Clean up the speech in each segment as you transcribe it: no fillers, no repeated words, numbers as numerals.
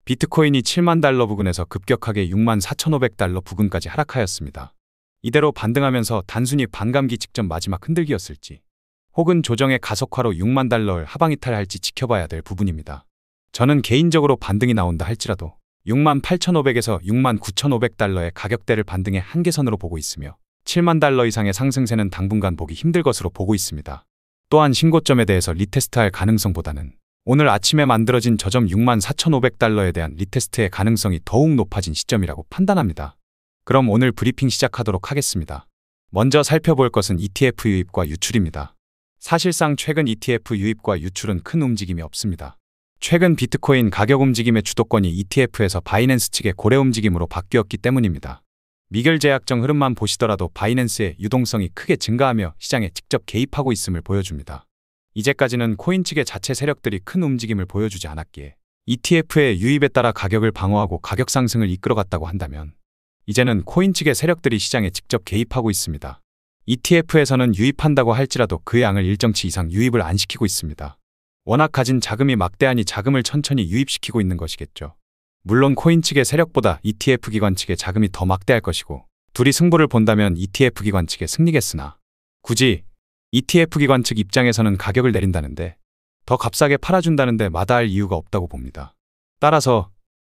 비트코인이 7만 달러 부근에서 급격하게 6만 4,500달러 부근까지 하락하였습니다. 이대로 반등하면서 단순히 반감기 직전 마지막 흔들기였을지 혹은 조정의 가속화로 6만 달러를 하방 이탈할지 지켜봐야 될 부분입니다. 저는 개인적으로 반등이 나온다 할지라도 6만 8,500에서 6만 9,500달러의 가격대를 반등의 한계선으로 보고 있으며 7만 달러 이상의 상승세는 당분간 보기 힘들 것으로 보고 있습니다. 또한 신고점에 대해서 리테스트할 가능성보다는 오늘 아침에 만들어진 저점 6만 4,500달러에 대한 리테스트의 가능성이 더욱 높아진 시점이라고 판단합니다. 그럼 오늘 브리핑 시작하도록 하겠습니다. 먼저 살펴볼 것은 ETF 유입과 유출입니다. 사실상 최근 ETF 유입과 유출은 큰 움직임이 없습니다. 최근 비트코인 가격 움직임의 주도권이 ETF에서 바이낸스 측의 고래 움직임으로 바뀌었기 때문입니다. 미결제약적 흐름만 보시더라도 바이낸스의 유동성이 크게 증가하며 시장에 직접 개입하고 있음을 보여줍니다. 이제까지는 코인 측의 자체 세력들이 큰 움직임을 보여주지 않았기에 ETF의 유입에 따라 가격을 방어하고 가격 상승을 이끌어갔다고 한다면 이제는 코인 측의 세력들이 시장에 직접 개입하고 있습니다. ETF에서는 유입한다고 할지라도 그 양을 일정치 이상 유입을 안 시키고 있습니다. 워낙 가진 자금이 막대하니 자금을 천천히 유입시키고 있는 것이겠죠. 물론 코인 측의 세력보다 ETF 기관 측의 자금이 더 막대할 것이고 둘이 승부를 본다면 ETF 기관 측의 승리겠으나 굳이 ETF 기관 측 입장에서는 가격을 내린다는데 더 값싸게 팔아준다는데 마다할 이유가 없다고 봅니다. 따라서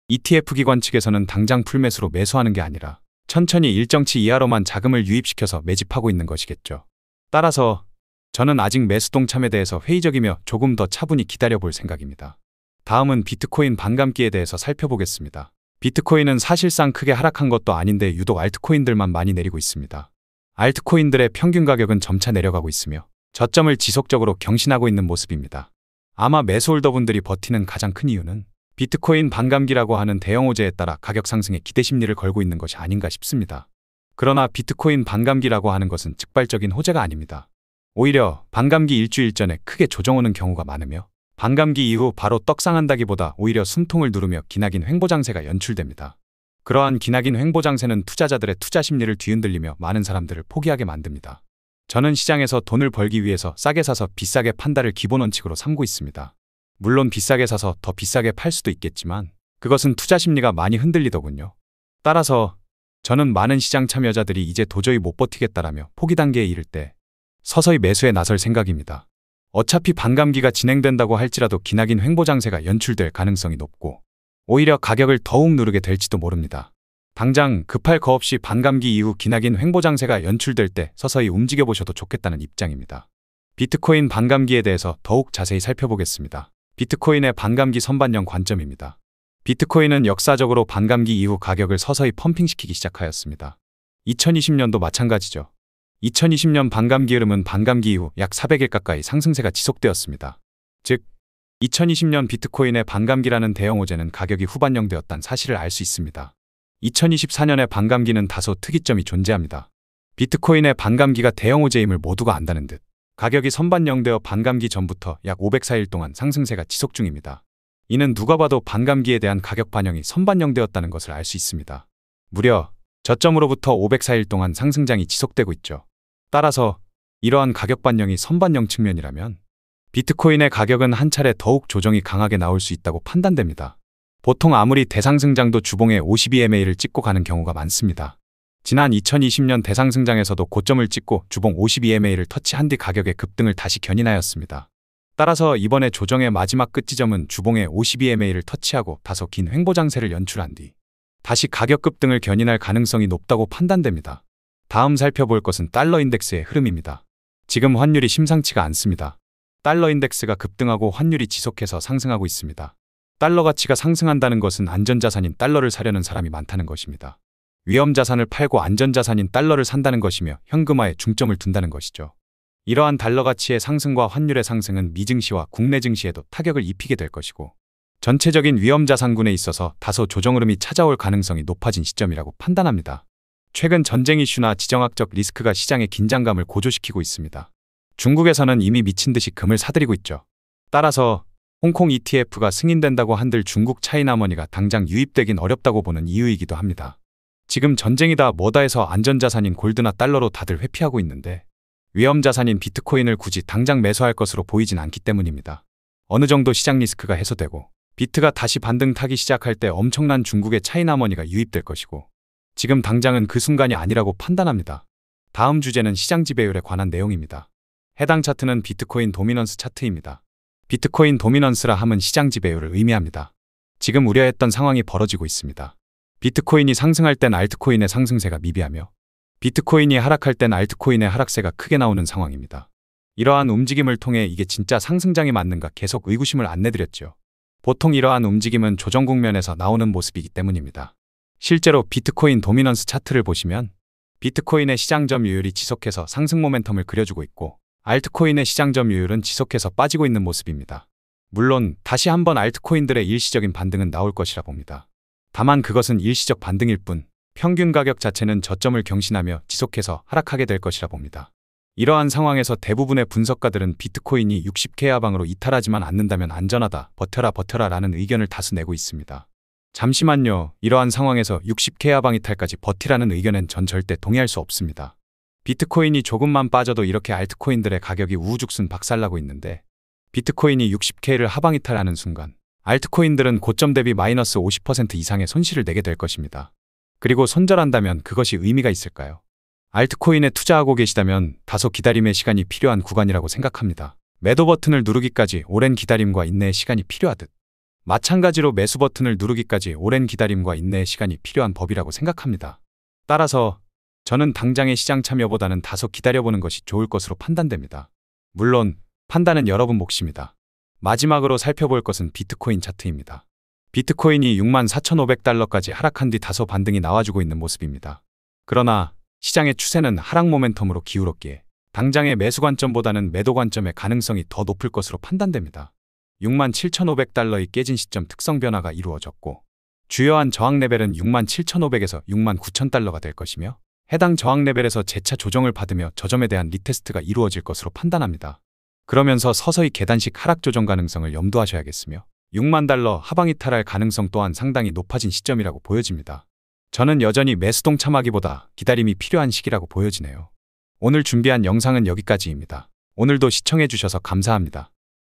ETF 기관 측에서는 당장 풀매수로 매수하는 게 아니라 천천히 일정치 이하로만 자금을 유입시켜서 매집하고 있는 것이겠죠. 따라서 저는 아직 매수 동참에 대해서 회의적이며 조금 더 차분히 기다려볼 생각입니다. 다음은 비트코인 반감기에 대해서 살펴보겠습니다. 비트코인은 사실상 크게 하락한 것도 아닌데 유독 알트코인들만 많이 내리고 있습니다. 알트코인들의 평균 가격은 점차 내려가고 있으며 저점을 지속적으로 경신하고 있는 모습입니다. 아마 매수홀더분들이 버티는 가장 큰 이유는 비트코인 반감기라고 하는 대형 호재에 따라 가격 상승에 기대 심리를 걸고 있는 것이 아닌가 싶습니다. 그러나 비트코인 반감기라고 하는 것은 즉발적인 호재가 아닙니다. 오히려 반감기 일주일 전에 크게 조정 오는 경우가 많으며 반감기 이후 바로 떡상한다기보다 오히려 숨통을 누르며 기나긴 횡보장세가 연출됩니다. 그러한 기나긴 횡보장세는 투자자들의 투자 심리를 뒤흔들리며 많은 사람들을 포기하게 만듭니다. 저는 시장에서 돈을 벌기 위해서 싸게 사서 비싸게 판다를 기본 원칙으로 삼고 있습니다. 물론 비싸게 사서 더 비싸게 팔 수도 있겠지만 그것은 투자 심리가 많이 흔들리더군요. 따라서 저는 많은 시장 참여자들이 이제 도저히 못 버티겠다라며 포기 단계에 이를 때 서서히 매수에 나설 생각입니다. 어차피 반감기가 진행된다고 할지라도 기나긴 횡보장세가 연출될 가능성이 높고 오히려 가격을 더욱 누르게 될지도 모릅니다. 당장 급할 거 없이 반감기 이후 기나긴 횡보장세가 연출될 때 서서히 움직여보셔도 좋겠다는 입장입니다. 비트코인 반감기에 대해서 더욱 자세히 살펴보겠습니다. 비트코인의 반감기 선반영 관점입니다. 비트코인은 역사적으로 반감기 이후 가격을 서서히 펌핑시키기 시작하였습니다. 2020년도 마찬가지죠. 2020년 반감기 흐름은 반감기 이후 약 400일 가까이 상승세가 지속되었습니다. 즉, 2020년 비트코인의 반감기라는 대형 호재는 가격이 후반영되었다는 사실을 알 수 있습니다. 2024년의 반감기는 다소 특이점이 존재합니다. 비트코인의 반감기가 대형 호재임을 모두가 안다는 듯 가격이 선반영되어 반감기 전부터 약 504일 동안 상승세가 지속 중입니다. 이는 누가 봐도 반감기에 대한 가격 반영이 선반영되었다는 것을 알 수 있습니다. 무려 저점으로부터 504일 동안 상승장이 지속되고 있죠. 따라서 이러한 가격 반영이 선반영 측면이라면 비트코인의 가격은 한 차례 더욱 조정이 강하게 나올 수 있다고 판단됩니다. 보통 아무리 대상승장도 주봉에 52MA를 찍고 가는 경우가 많습니다. 지난 2020년 대상승장에서도 고점을 찍고 주봉 52MA를 터치한 뒤 가격의 급등을 다시 견인하였습니다. 따라서 이번에 조정의 마지막 끝지점은 주봉의 52MA를 터치하고 다소 긴 횡보장세를 연출한 뒤 다시 가격 급등을 견인할 가능성이 높다고 판단됩니다. 다음 살펴볼 것은 달러 인덱스의 흐름입니다. 지금 환율이 심상치가 않습니다. 달러 인덱스가 급등하고 환율이 지속해서 상승하고 있습니다. 달러 가치가 상승한다는 것은 안전자산인 달러를 사려는 사람이 많다는 것입니다. 위험자산을 팔고 안전자산인 달러를 산다는 것이며 현금화에 중점을 둔다는 것이죠. 이러한 달러 가치의 상승과 환율의 상승은 미증시와 국내 증시에도 타격을 입히게 될 것이고 전체적인 위험자산군에 있어서 다소 조정 흐름이 찾아올 가능성이 높아진 시점이라고 판단합니다. 최근 전쟁 이슈나 지정학적 리스크가 시장의 긴장감을 고조시키고 있습니다. 중국에서는 이미 미친 듯이 금을 사들이고 있죠. 따라서 홍콩 ETF가 승인된다고 한들 중국 차이나머니가 당장 유입되긴 어렵다고 보는 이유이기도 합니다. 지금 전쟁이다 뭐다 해서 안전자산인 골드나 달러로 다들 회피하고 있는데 위험자산인 비트코인을 굳이 당장 매수할 것으로 보이진 않기 때문입니다. 어느 정도 시장 리스크가 해소되고 비트가 다시 반등 타기 시작할 때 엄청난 중국의 차이나머니가 유입될 것이고 지금 당장은 그 순간이 아니라고 판단합니다. 다음 주제는 시장 지배율에 관한 내용입니다. 해당 차트는 비트코인 도미넌스 차트입니다. 비트코인 도미넌스라 함은 시장 지배율을 의미합니다. 지금 우려했던 상황이 벌어지고 있습니다. 비트코인이 상승할 땐 알트코인의 상승세가 미비하며 비트코인이 하락할 땐 알트코인의 하락세가 크게 나오는 상황입니다. 이러한 움직임을 통해 이게 진짜 상승장이 맞는가 계속 의구심을 안내드렸죠. 보통 이러한 움직임은 조정 국면에서 나오는 모습이기 때문입니다. 실제로 비트코인 도미넌스 차트를 보시면 비트코인의 시장 점유율이 지속해서 상승 모멘텀을 그려주고 있고 알트코인의 시장 점유율은 지속해서 빠지고 있는 모습입니다. 물론 다시 한번 알트코인들의 일시적인 반등은 나올 것이라 봅니다. 다만 그것은 일시적 반등일 뿐 평균 가격 자체는 저점을 경신하며 지속해서 하락하게 될 것이라 봅니다. 이러한 상황에서 대부분의 분석가들은 비트코인이 60K 하방으로 이탈하지만 않는다면 안전하다, 버텨라 라는 의견을 다수 내고 있습니다. 잠시만요. 이러한 상황에서 60K 하방 이탈까지 버티라는 의견엔 전 절대 동의할 수 없습니다. 비트코인이 조금만 빠져도 이렇게 알트코인들의 가격이 우후죽순 박살나고 있는데 비트코인이 60K를 하방 이탈하는 순간 알트코인들은 고점 대비 마이너스 50% 이상의 손실을 내게 될 것입니다. 그리고 손절한다면 그것이 의미가 있을까요? 알트코인에 투자하고 계시다면 다소 기다림의 시간이 필요한 구간이라고 생각합니다. 매도 버튼을 누르기까지 오랜 기다림과 인내의 시간이 필요하듯 마찬가지로 매수 버튼을 누르기까지 오랜 기다림과 인내의 시간이 필요한 법이라고 생각합니다. 따라서 저는 당장의 시장 참여보다는 다소 기다려보는 것이 좋을 것으로 판단됩니다. 물론 판단은 여러분 몫입니다. 마지막으로 살펴볼 것은 비트코인 차트입니다. 비트코인이 64,500달러까지 하락한 뒤 다소 반등이 나와주고 있는 모습입니다. 그러나 시장의 추세는 하락 모멘텀으로 기울었기에 당장의 매수 관점보다는 매도 관점의 가능성이 더 높을 것으로 판단됩니다. 67,500달러의 깨진 시점 특성 변화가 이루어졌고 주요한 저항 레벨은 67,500에서 69,000달러가 될 것이며 해당 저항 레벨에서 재차 조정을 받으며 저점에 대한 리테스트가 이루어질 것으로 판단합니다. 그러면서 서서히 계단식 하락 조정 가능성을 염두하셔야겠으며 6만 달러 하방 이탈할 가능성 또한 상당히 높아진 시점이라고 보여집니다. 저는 여전히 매수동 참하기보다 기다림이 필요한 시기라고 보여지네요. 오늘 준비한 영상은 여기까지입니다. 오늘도 시청해주셔서 감사합니다.